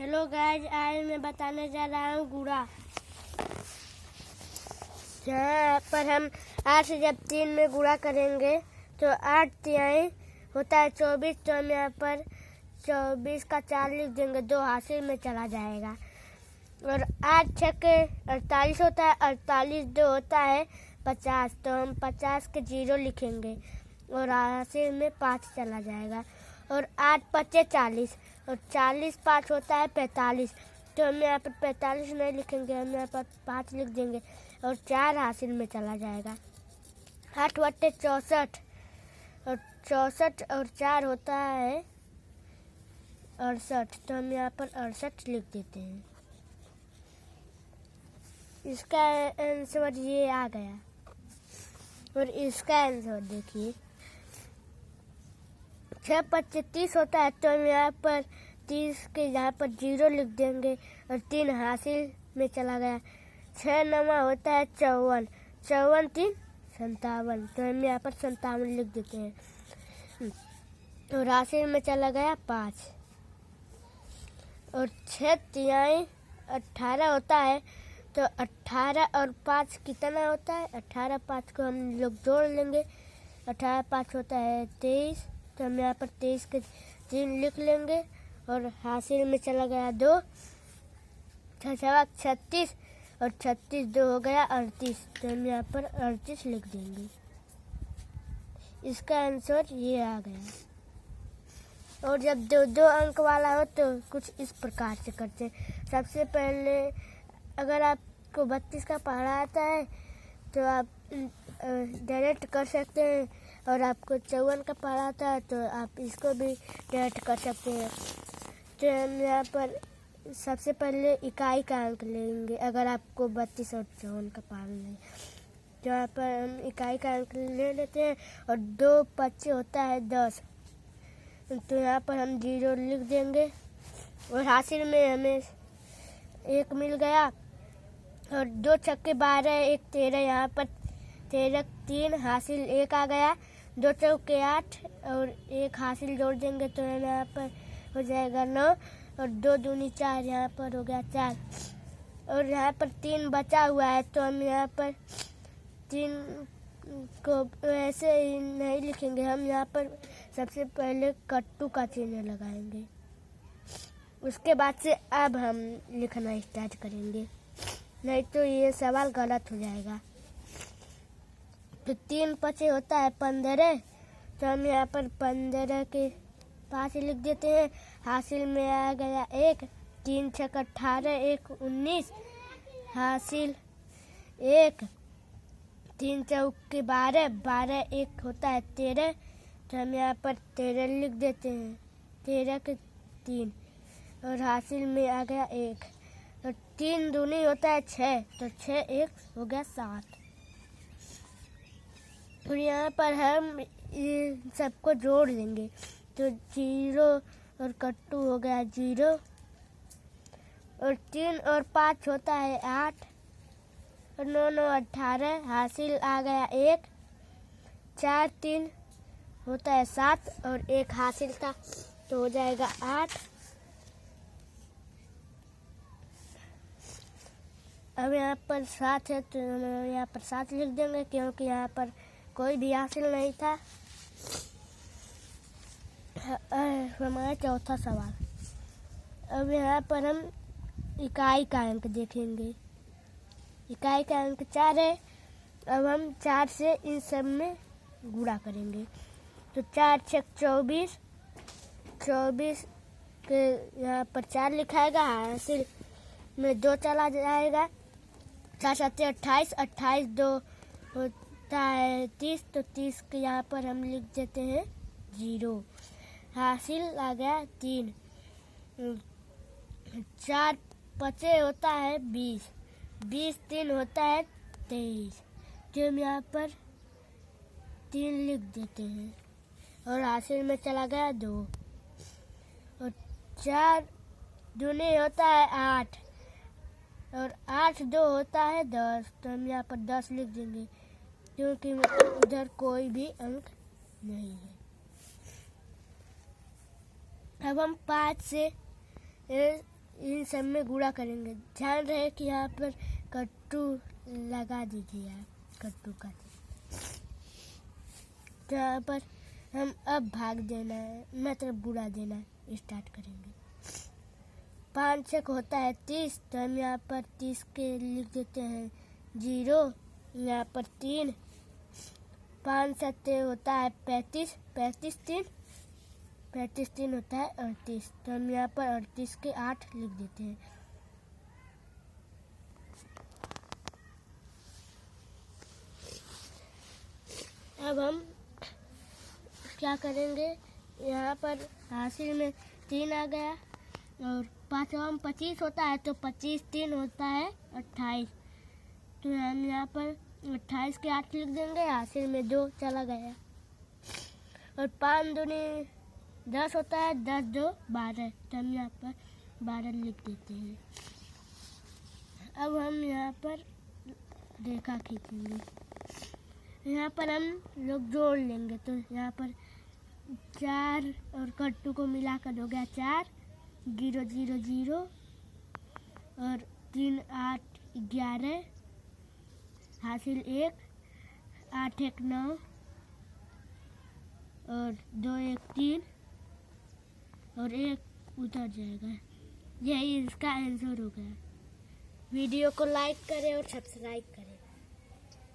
Hello guys, आज मैं बताने जा रहा हूँ गुणा। यहाँ पर हम 8 से जब 3 में गुणा करेंगे तो 8 तिहाई होता है 24। तो हम यहाँ पर 24 का 4 लिख देंगे, 2 हासिल में चला जाएगा। और 8 छक्के 48 होता है, 48 2 होता है 50। तो हम 50 के 0 लिखेंगे और हासिल में 5 चला जाएगा। और 8 पच्चे 40 और 40 5 होता है 45। तो हम यहाँ पर 45 नहीं लिखेंगे, हम यहाँ पर 5 लिख देंगे और 4 हासिल में चला जाएगा। 8 बट्टे 64 और 64 और 4 होता है 68। तो हम यहाँ पर 68 लिख देते हैं। इसका आंसर ये आ गया। और इसका आंसर देखिए, 6 पच्चे 30 होता है। तो हम यहाँ पर 30 के यहाँ पर 0 लिख देंगे और 3 हासिल में चला गया। 6 नमा होता है 54, 54 3 57। तो हम यहाँ पर 57 लिख देते हैं और हासिल में चला गया 5। और 6 तिहाई 18 होता है। तो 18 और 5 कितना होता है? 18 5 को हम लोग जोड़ लेंगे, 18 5 होता है 23। तो हम यहाँ पर 23 के 3 लिख लेंगे और हासिल में चला गया 2। 6 36 और 36 2 हो गया 38। तो हम यहाँ पर 38 लिख देंगे। इसका आंसर ये आ गया। और जब 2-2 अंक वाला हो तो कुछ इस प्रकार से करते हैं। सबसे पहले अगर आपको 32 का पहाड़ा आता है तो आप डायरेक्ट कर सकते हैं, और आपको 54 का पहाड़ा आता है तो आप इसको भी डायरेक्ट कर सकते हैं। तो हम यहाँ पर सबसे पहले इकाई का अंक लेंगे। अगर आपको 32 और 54 का पहाड़ा नहीं तो यहाँ पर हम इकाई का अंक ले लेते हैं। और 2 पच्चे होता है 10। तो यहाँ पर हम 0 लिख देंगे और हासिल में हमें 1 मिल गया। और 2 छक्के 12 1 13, यहाँ पर 13 3 हासिल 1 आ गया। 2 चौके 8 और 1 हासिल जोड़ देंगे तो यहाँ पर हो जाएगा 9। और 2 दूनी 4, यहाँ पर हो गया 4। और यहाँ पर 3 बचा हुआ है तो हम यहाँ पर 3 को ऐसे ही नहीं लिखेंगे, हम यहाँ पर सबसे पहले कट्टू का चिन्ह लगाएंगे। उसके बाद से अब हम लिखना स्टार्ट करेंगे, नहीं तो ये सवाल गलत हो जाएगा। तो 3 पचे होता है 15। तो हम यहाँ पर 15 के 5 लिख देते हैं। हासिल में आ गया 1। 3 छक 18 1 19 हासिल 1। 3 चौके 12 12 1 होता है 13। तो हम यहाँ पर 13 लिख देते हैं। 13 के 3 और हासिल में आ गया 1। और 3 दूनी होता है 6। तो 6 1 हो गया 7। और यहाँ पर हम इन सबको जोड़ देंगे तो 0 और कट्टू हो गया 0। और 3 और 5 होता है 8। और 9 9 18 हासिल आ गया 1। 4 3 होता है 7 और 1 हासिल था तो हो जाएगा 8। अब यहाँ पर 7 है तो यहाँ पर 7 लिख देंगे, क्योंकि यहाँ पर कोई भी हासिल नहीं था। हमारा चौथा सवाल। अब यहाँ पर हम इकाई का अंक देखेंगे। इकाई का अंक 4 है। अब हम 4 से इन सब में गुणा करेंगे। तो 4 छक 24, 24 के यहाँ पर 4 लिखाएगा, हासिल में 2 चला जाएगा। 4 7 28, 28 2 होता है 30। तो 30 के यहाँ पर हम लिख देते हैं 0। हासिल आ गया 3। 4 पचे होता है 20, 20 3 होता है 23। जो हम यहाँ पर 3 लिख देते हैं और हासिल में चला गया 2। और 4 दूनी होता है 8 और 8 2 होता है 10। तो हम यहाँ पर 10 लिख देंगे, क्योंकि उधर कोई भी अंक नहीं है। अब हम 5 से इन सब में गुणा करेंगे। ध्यान रहे कि यहाँ पर कट्टू लगा दीजिए आप, कट्टू का। तो यहाँ पर हम अब भाग देना है, मतलब गुणा देना स्टार्ट करेंगे। 5 छक होता है 30, तो हम यहाँ पर 30 के लिख देते हैं 0, यहाँ पर 3। 5 सत्ते होता है 35, 35 3 होता है 38, तो हम यहाँ पर 38 के 8 लिख देते हैं। अब हम क्या करेंगे, यहाँ पर हासिल में 3 आ गया और 5 में 25 होता है, तो 25 3 होता है 28, तो हम यहाँ पर 28 के 8 लिख देंगे। हासिल में 2 चला गया और 5 दूनी 10 होता है, 10 2 12, तो हम यहाँ पर 12 लिख देते हैं। अब हम यहाँ पर रेखा खींचेंगे, यहाँ पर हम लोग जोड़ लेंगे, तो यहाँ पर 4 और कट्टू को मिलाकर हो गया 4, 0 0 0 और 3 8 11, हासिल 1, 8 1 9 और 2 1 3 और 1 उतर जाएगा। यही इसका आंसर हो गया। वीडियो को लाइक करें और सब्सक्राइब करें।